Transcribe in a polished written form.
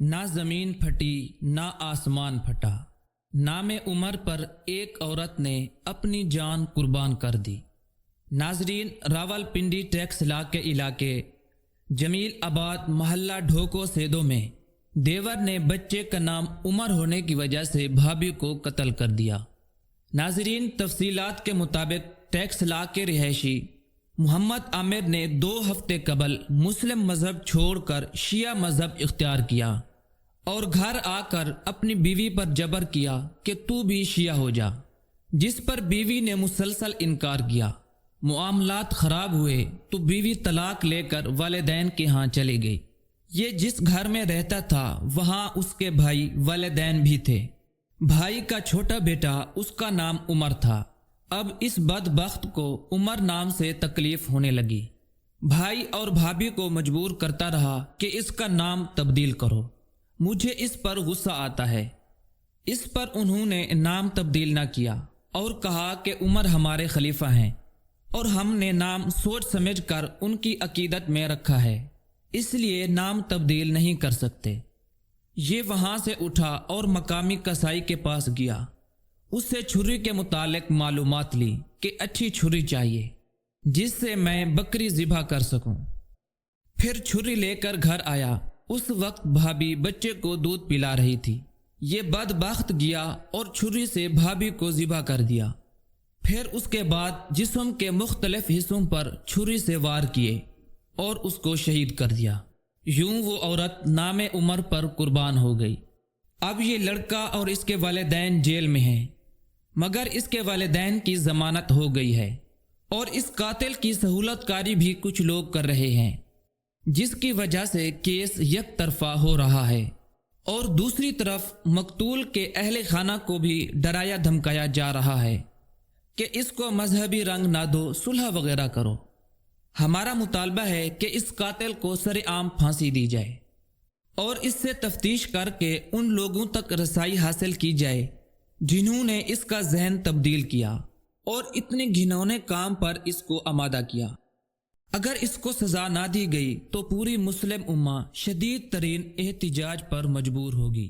نہ زمین پھٹی نہ آسمان پھٹا، نام عمر پر ایک عورت نے اپنی جان قربان کر دی۔ ناظرین، راول پنڈی ٹیکس لا کے علاقے جمیل آباد محلہ ڈھوکو سیدو میں دیور نے بچے کا نام عمر ہونے کی وجہ سے بھابھی کو قتل کر دیا۔ ناظرین، تفصیلات کے مطابق ٹیکس لا کے رہائشی محمد عامر نے 2 ہفتے قبل مسلم مذہب چھوڑ کر شیعہ مذہب اختیار کیا اور گھر آ کر اپنی بیوی پر جبر کیا کہ تو بھی شیعہ ہو جا، جس پر بیوی نے مسلسل انکار کیا۔ معاملات خراب ہوئے تو بیوی طلاق لے کر والدین کے ہاں چلی گئی۔ یہ جس گھر میں رہتا تھا وہاں اس کے بھائی والدین بھی تھے۔ بھائی کا چھوٹا بیٹا، اس کا نام عمر تھا۔ اب اس بدبخت کو عمر نام سے تکلیف ہونے لگی۔ بھائی اور بھابھی کو مجبور کرتا رہا کہ اس کا نام تبدیل کرو، مجھے اس پر غصہ آتا ہے۔ اس پر انہوں نے نام تبدیل نہ کیا اور کہا کہ عمر ہمارے خلیفہ ہیں اور ہم نے نام سوچ سمجھ کر ان کی عقیدت میں رکھا ہے، اس لیے نام تبدیل نہیں کر سکتے۔ یہ وہاں سے اٹھا اور مقامی کسائی کے پاس گیا، اس سے چھری کے متعلق معلومات لی کہ اچھی چھری چاہیے جس سے میں بکری ذبح کر سکوں۔ پھر چھری لے کر گھر آیا۔ اس وقت بھابھی بچے کو دودھ پلا رہی تھی۔ یہ بدبخت گیا اور چھری سے بھابھی کو ذبح کر دیا۔ پھر اس کے بعد جسم کے مختلف حصوں پر چھری سے وار کیے اور اس کو شہید کر دیا۔ یوں وہ عورت نام عمر پر قربان ہو گئی۔ اب یہ لڑکا اور اس کے والدین جیل میں ہیں، مگر اس کے والدین کی ضمانت ہو گئی ہے اور اس قاتل کی سہولت کاری بھی کچھ لوگ کر رہے ہیں، جس کی وجہ سے کیس یک طرفہ ہو رہا ہے، اور دوسری طرف مقتول کے اہل خانہ کو بھی ڈرایا دھمکایا جا رہا ہے کہ اس کو مذہبی رنگ نہ دو، صلح وغیرہ کرو۔ ہمارا مطالبہ ہے کہ اس قاتل کو سرعام پھانسی دی جائے اور اس سے تفتیش کر کے ان لوگوں تک رسائی حاصل کی جائے جنہوں نے اس کا ذہن تبدیل کیا اور اتنے گھنونے کام پر اس کو آمادہ کیا۔ اگر اس کو سزا نہ دی گئی تو پوری مسلم امہ شدید ترین احتجاج پر مجبور ہوگی۔